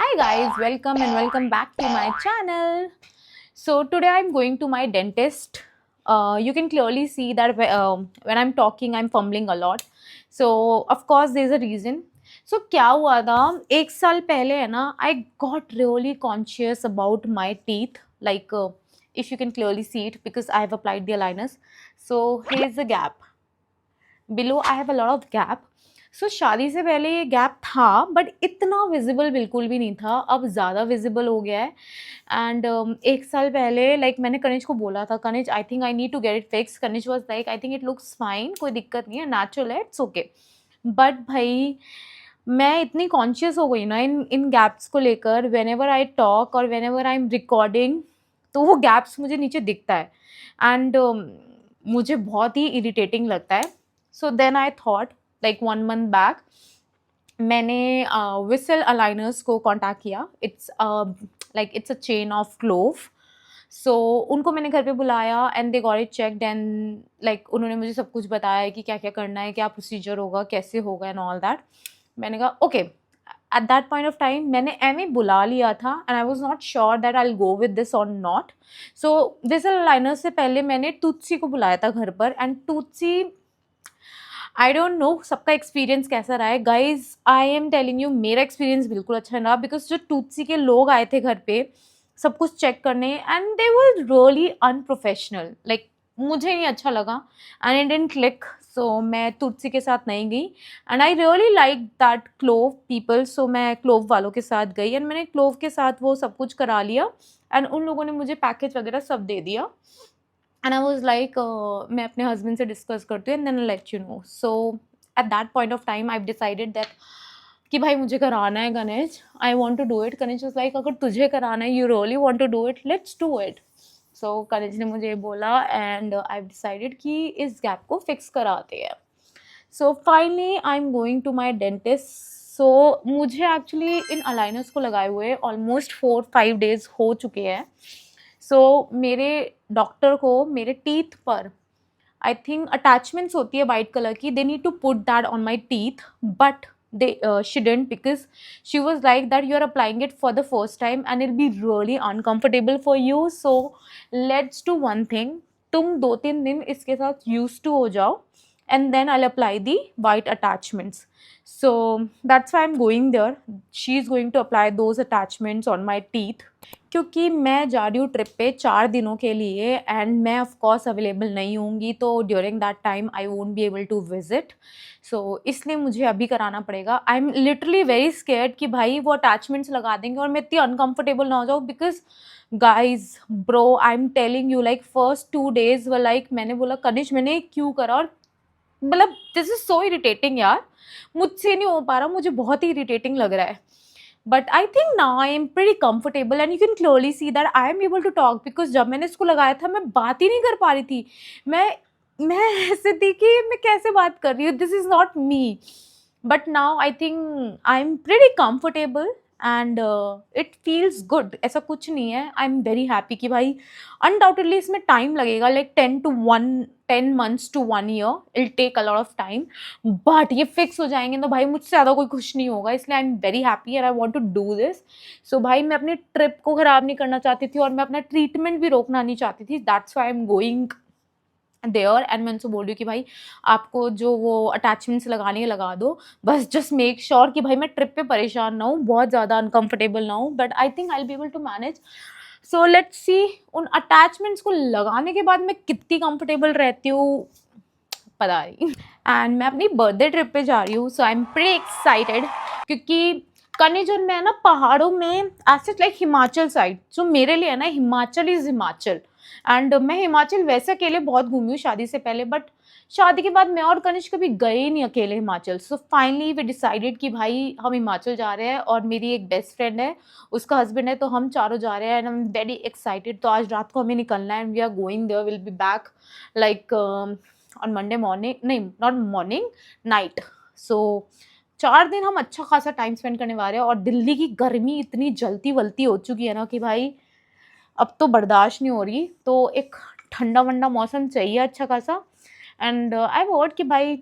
Hi guys, welcome back to my channel. So today I'm going to my dentist. You can clearly see that when I'm talking I'm fumbling a lot. So of course there's a reason. So क्या हुआ था एक साल पहले है ना I got really conscious about my teeth like if you can clearly see it because I have applied the aligners. So here's the gap. Below I have a lot of gap. सो शादी से पहले ये gap था but इतना visible बिल्कुल भी नहीं था, अब ज़्यादा विजिबल हो गया है। एंड एक साल पहले मैंने कनिज को बोला था, Kaniz I think I need to get it fix. Kaniz was like I think it looks fine, कोई दिक्कत नहीं है, नेचुरल है, इट्स ओके। बट भाई मैं इतनी कॉन्शियस हो गई ना इन इन गैप्स को लेकर, वेन एवर आई टॉक और when ever I am recording तो वो गैप्स मुझे नीचे दिखता है एंड मुझे बहुत ही इरिटेटिंग लगता है। So then I thought like 1 month back मैंने विसल अलाइनर्स को कांटेक्ट किया। It's a chain of Clove. सो उनको मैंने घर पे बुलाया and they got it checked and उन्होंने मुझे सब कुछ बताया कि क्या क्या करना है, क्या प्रोसीजर होगा, कैसे होगा एंड ऑल दैट। मैंने कहा okay. Eight that point of time मैंने एम बुला लिया था and I was not sure that I will go with this और नॉट। सो विसल अलाइनर से पहले मैंने टूथसी को बुलाया था घर पर and Toothsi I don't know सबका एक्सपीरियंस कैसा रहा है guys. I am telling you मेरा एक्सपीरियंस बिल्कुल अच्छा रहा बिकॉज जो टूथसी के लोग आए थे घर पे सब कुछ चेक करने and they were really unprofessional. मुझे नहीं अच्छा लगा and it didn't click. So मैं टूथसी के साथ नहीं गई and I really like that Clove people. So मैं क्लोव वालों के साथ गई एंड मैंने क्लोव के साथ वो सब कुछ करा लिया एंड उन लोगों ने मुझे पैकेज वगैरह सब दे दिया। एंड आई वाज लाइक मैं अपने हस्बैंड से डिस्कस करती हूँ and then I let you know. So at that point of time I decided that कि भाई मुझे कराना है Ganesh, I want to do it. Ganesh was like अगर तुझे कराना है, you really want to do it, let's do it. So Ganesh ने मुझे बोला एंड आई डिसाइडेड कि इस गैप को फिक्स कराते हैं। So finally I am going to my dentist. So मुझे एक्चुअली इन अलाइनर्स को लगाए हुए ऑलमोस्ट 4-5 days हो चुके हैं। सो मेरे डॉक्टर को मेरे टीथ पर आई थिंक अटैचमेंट्स होती है वाइट कलर की, they need to put that on my teeth but they shouldn't because she was like that you are applying it for the first time and it'll be really uncomfortable for you, so let's do one thing, तुम 2-3 दिन इसके साथ used to हो जाओ and then I'll apply the white attachments. So that's why I'm going there. She's going to apply those attachments on my teeth क्योंकि मैं जा रही हूँ ट्रिप पे 4 दिनों के लिए एंड मैं ऑफ कोर्स अवेलेबल नहीं होंगी, तो during that time I won't be able to visit. So इसलिए मुझे अभी कराना पड़ेगा। I am literally very scared कि भाई वो अटैचमेंट्स लगा देंगे और मैं इतनी अनकंफर्टेबल ना हो जाऊँ because guys bro I am telling you first 2 days व मैंने बोला कनिश मैंने क्यों करा, और मतलब दिस इज सो इरिटेटिंग यार, मुझसे नहीं हो पा रहा, मुझे बहुत ही इरिटेटिंग लग रहा है। But I think now I am pretty comfortable and you can clearly see that I am able to talk because जब मैंने इसको लगाया था मैं बात ही नहीं कर पा रही थी। मैं ऐसे थी कि मैं कैसे बात कर रही हूँ, this is not me. But now I think I am pretty comfortable and it feels good. ऐसा कुछ नहीं है, आई एम वेरी हैप्पी कि भाई अनडाउटेडली इसमें टाइम लगेगा, like 10 months to 1 year, I'll take a lot of time, but ये fix हो जाएंगे तो भाई मुझसे ज़्यादा कोई खुश नहीं होगा, इसलिए I am very happy and I want to do this. So भाई मैं अपनी ट्रिप को ख़राब नहीं करना चाहती थी और मैं अपना ट्रीटमेंट भी रोकना नहीं चाहती थी, that's why I am going there. And मैं उनसे बोल रही हूँ कि भाई आपको जो वो अटैचमेंट्स लगाने लगा दो, बस जस्ट मेक श्योर कि भाई मैं ट्रिप पे परेशान ना हूँ, बहुत ज़्यादा अनकंफर्टेबल ना हूँ, but I think I will be able to manage. So let's see उन अटैचमेंट्स को लगाने के बाद मैं कितनी कंफर्टेबल रहती हूँ पता नहीं। एंड मैं अपनी बर्थडे ट्रिप पे जा रही हूँ, सो आई एम प्रीटी एक्साइटेड क्योंकि कनिज और मैं ना पहाड़ों में ऐसे लाइक हिमाचल साइड, सो मेरे लिए है ना हिमाचल इज़ हिमाचल। एंड मैं हिमाचल वैसे अकेले बहुत घूमी हूँ शादी से पहले, बट शादी के बाद मैं और कनिज कभी गए ही नहीं अकेले Himachal. So finally we decided कि भाई हम हिमाचल जा रहे हैं और मेरी एक बेस्ट फ्रेंड है, उसका हस्बैंड है, तो हम चारों जा रहे हैं and I am very excited. तो आज रात को हमें निकलना है and we are going there, will be back like on Monday morning, नहीं नॉट मॉर्निंग, नाइट। सो 4 दिन हम अच्छा खासा टाइम स्पेंड करने वाले हैं और दिल्ली की गर्मी इतनी जलती वलती हो चुकी है ना कि भाई अब तो बर्दाश्त नहीं हो रही, तो एक ठंडा वंडा मौसम चाहिए अच्छा खासा। एंड आई वर्ड कि भाई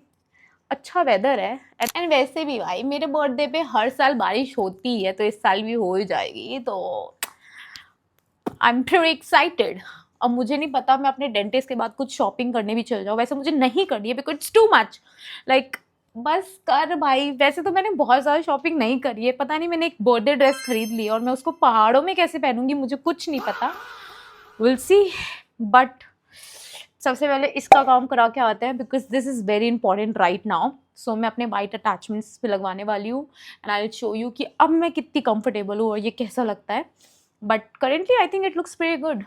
अच्छा वेदर है। एंड वैसे भी भाई मेरे बर्थडे पे हर साल बारिश होती है, तो इस साल भी हो ही जाएगी, तो आई एम प्रीटी एक्साइटेड। अब मुझे नहीं पता मैं अपने डेंटिस्ट के बाद कुछ शॉपिंग करने भी चल जाऊँ, वैसे मुझे नहीं करनी है because it's too much, like बस कर भाई। वैसे तो मैंने बहुत ज़्यादा शॉपिंग नहीं करी है, पता नहीं मैंने एक बर्थडे ड्रेस खरीद ली और मैं उसको पहाड़ों में कैसे पहनूंगी मुझे कुछ नहीं पता, विल सी। बट सबसे पहले इसका काम करा के आते हैं because this is very important right now. So मैं अपने वाइट अटैचमेंट्स पे लगवाने वाली हूँ and I will show you कि अब मैं कितनी कंफर्टेबल हूँ और ये कैसा लगता है। But currently I think it looks very good.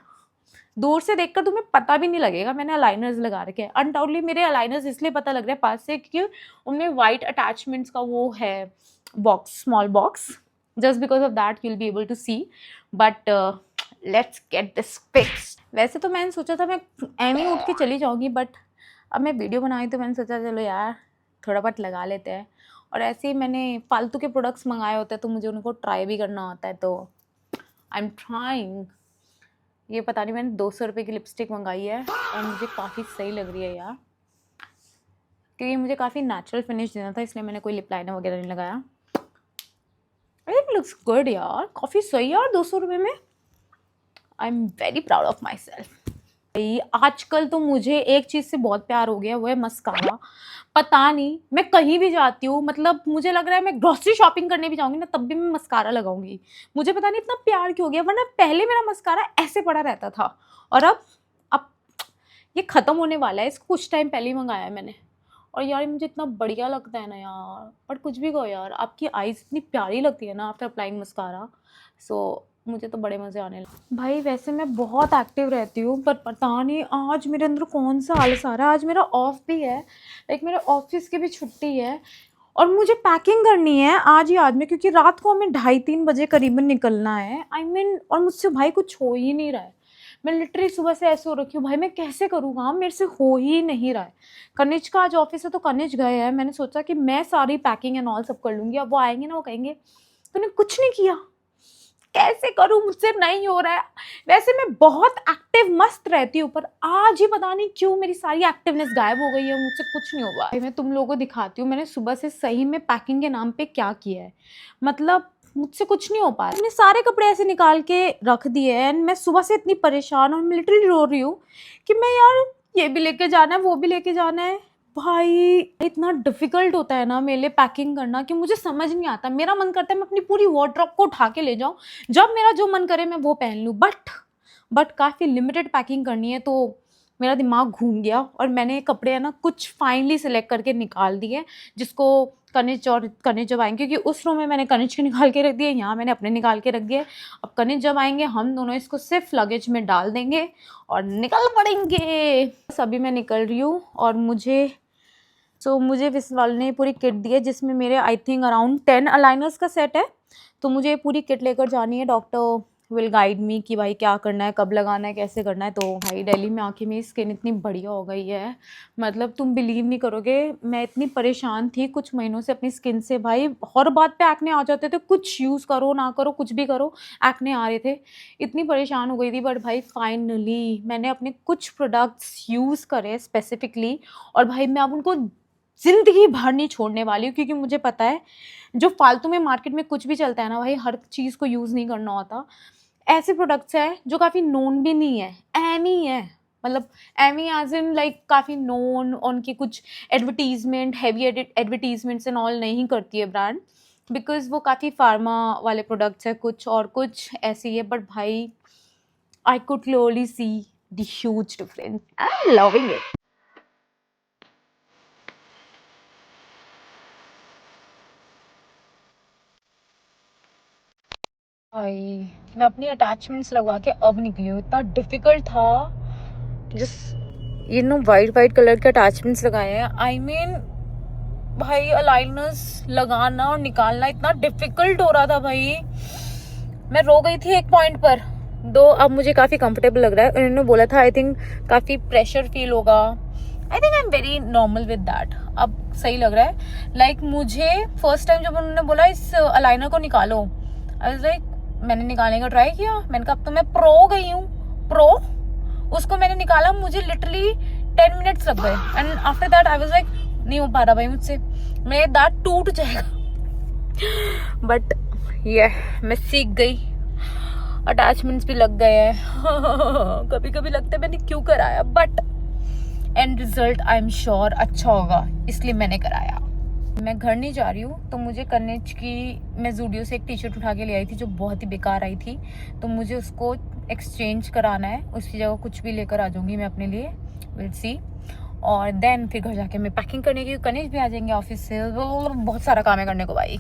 दूर से देखकर तुम्हें पता भी नहीं लगेगा मैंने अलाइनर्स लगा रखे हैं। अनडाउटली मेरे अलाइनर्स इसलिए पता लग रहा है पास से क्योंकि उनमें वाइट अटैचमेंट्स का वो है box, small box, just because of that you will be able to see. But let's get this fixed. वैसे तो मैंने सोचा था मैं एम उठ के चली जाऊँगी, बट अब मैं वीडियो बनाई तो मैंने सोचा चलो यार थोड़ा बहुत लगा लेते हैं। और ऐसे ही मैंने फालतू के प्रोडक्ट्स मंगाए होते हैं तो मुझे उनको ट्राई भी करना होता है, तो आई एम ट्राइंग। ये पता नहीं मैंने 200 रुपये की लिपस्टिक मंगाई है और मुझे काफ़ी सही लग रही है यार, क्योंकि मुझे काफ़ी नेचुरल फिनिश देना था इसलिए मैंने कोई लिप लाइनर वगैरह नहीं लगाया। आई थिंक लुक्स गुड यार, काफ़ी सही यार 200 रुपये में। आई am very proud of my self. आजकल तो मुझे एक चीज़ से बहुत प्यार हो गया, वो है मस्कारा। पता नहीं मैं कहीं भी जाती हूँ, मतलब मुझे लग रहा है मैं ग्रोसरी शॉपिंग करने भी जाऊँगी ना तब भी मैं मस्कारा लगाऊंगी। मुझे पता नहीं इतना प्यार क्यों हो गया, वरना पहले मेरा मस्कारा ऐसे पड़ा रहता था और अब ये ख़त्म होने वाला है। इसको कुछ टाइम पहले ही मंगाया है मैंने और यार मुझे इतना बढ़िया लगता है ना यार। और कुछ भी कहो यार, आपकी आईज़ इतनी प्यारी लगती है ना आफ्टर अप्लाइंग मस्कारा। सो मुझे तो बड़े मज़े आने लगे भाई। वैसे मैं बहुत एक्टिव रहती हूँ पर पता नहीं आज मेरे अंदर कौन सा आलस आ रहा है। आज मेरा ऑफ भी है, लाइक मेरे ऑफिस की भी छुट्टी है और मुझे पैकिंग करनी है आज ही आज में, क्योंकि रात को हमें 2:30-3 बजे करीबन निकलना है। और मुझसे भाई कुछ हो ही नहीं रहा है। मैं लिटरली सुबह से ऐसे हो रखी हूँ भाई, मैं कैसे करूँ काम, मेरे से हो ही नहीं रहा है। कनिज का आज ऑफिस है तो कनिज गए हैं, मैंने सोचा कि मैं सारी पैकिंग एंड ऑल सब कर लूँगी। अब वो आएंगे ना, वो कहेंगे तूने कुछ नहीं किया, कैसे करूं, मुझसे नहीं हो रहा है। वैसे मैं बहुत एक्टिव मस्त रहती हूँ पर आज ही पता नहीं क्यों मेरी सारी एक्टिवनेस गायब हो गई है, मुझसे कुछ नहीं हुआ। मैं तुम लोगों को दिखाती हूँ मैंने सुबह से सही में पैकिंग के नाम पे क्या किया है। मतलब मुझसे कुछ नहीं हो पा रहा। मैंने सारे कपड़े ऐसे निकाल के रख दिए हैं एंड मैं सुबह से इतनी परेशान और मैं लिटरली रो रही हूँ कि मैं यार ये भी लेके जाना है वो भी लेके जाना है। भाई इतना डिफिकल्ट होता है ना मेरे लिए पैकिंग करना कि मुझे समझ नहीं आता। मेरा मन करता है मैं अपनी पूरी वार्डरोब को उठा के ले जाऊं, जब मेरा जो मन करे मैं वो पहन लूं। बट काफ़ी लिमिटेड पैकिंग करनी है तो मेरा दिमाग घूम गया और मैंने कपड़े है ना कुछ फाइनली सिलेक्ट करके निकाल दिए, जिसको कनिज जब आएंगे, क्योंकि उस रूम में मैंने कनिज के निकाल के रख दिए, यहाँ मैंने अपने निकाल के रख दिए। अब कनिज जब आएंगे हम दोनों इसको सिर्फ लगेज में डाल देंगे और निकल पड़ेंगे। बस अभी मैं निकल रही हूँ और मुझे विस्वाल ने पूरी किट दी है जिसमें मेरे आई थिंक अराउंड 10 अलाइनर्स का सेट है। तो मुझे ये पूरी किट लेकर जानी है। डॉक्टर विल गाइड मी कि भाई क्या करना है, कब लगाना है, कैसे करना है। तो भाई दिल्ली में आके मेरी स्किन इतनी बढ़िया हो गई है, मतलब तुम बिलीव नहीं करोगे। मैं इतनी परेशान थी कुछ महीनों से अपनी स्किन से भाई, हर बात पे एक्ने आ जाते थे, कुछ यूज़ करो ना करो कुछ भी करो एक्ने आ रहे थे, इतनी परेशान हो गई थी। बट भाई फाइनली मैंने अपने कुछ प्रोडक्ट्स यूज़ करे स्पेसिफिकली और भाई मैं अब उनको ज़िंदगी भर नहीं छोड़ने वाली हूँ, क्योंकि मुझे पता है जो फालतू में मार्केट में कुछ भी चलता है ना भाई, हर चीज़ को यूज़ नहीं करना होता। ऐसे प्रोडक्ट्स हैं जो काफ़ी नोन भी नहीं है, एमी है, मतलब एमी एज इन लाइक काफ़ी नोन, उनकी कुछ advertisement heavy advertisements and all नहीं करती है ब्रांड, बिकॉज वो काफ़ी फार्मा वाले प्रोडक्ट्स है कुछ और कुछ ऐसे ही है। बट भाई I could clearly see the huge difference, I am loving it. भाई मैं अपनी अटैचमेंट्स लगवा के अब निकली हूँ, इतना डिफिकल्ट था। जिस ये नो वाइट कलर के अटैचमेंट्स लगाए हैं, आई मीन भाई अलाइनर्स लगाना और निकालना इतना डिफिकल्ट हो रहा था भाई, मैं रो गई थी एक पॉइंट पर। दो अब मुझे काफ़ी कंफर्टेबल लग रहा है। उन्होंने बोला था आई थिंक काफ़ी प्रेशर फील होगा, आई think I am very normal with that, अब सही लग रहा है। लाइक मुझे फर्स्ट टाइम जब उन्होंने बोला इस अलाइनर को निकालो, आई वाज लाइक, मैंने निकालने का ट्राई किया, मैंने कहा अब तो मैं प्रो हो गई हूँ, प्रो। उसको मैंने निकाला, मुझे लिटरली 10 मिनट्स लग गए and after that I was like नहीं हो पा रहा भाई मुझसे, मेरे दांत टूट जाएगा। बट ये मैं सीख गई, अटैचमेंट्स भी लग गए हैं। कभी कभी लगता है मैंने क्यों कराया, but and result I am sure अच्छा होगा, इसलिए मैंने कराया। मैं घर नहीं जा रही हूँ, तो मुझे कनेज की, मैं जूडियो से एक टी शर्ट उठा के ले आई थी जो बहुत ही बेकार आई थी, तो मुझे उसको एक्सचेंज कराना है, उसकी जगह कुछ भी लेकर आ जाऊंगी मैं अपने लिए, विल सी। और देन फिर घर जाके मैं पैकिंग करने की, कनेज भी आ जाएंगे ऑफिस से, बहुत सारा काम है करने को भाई।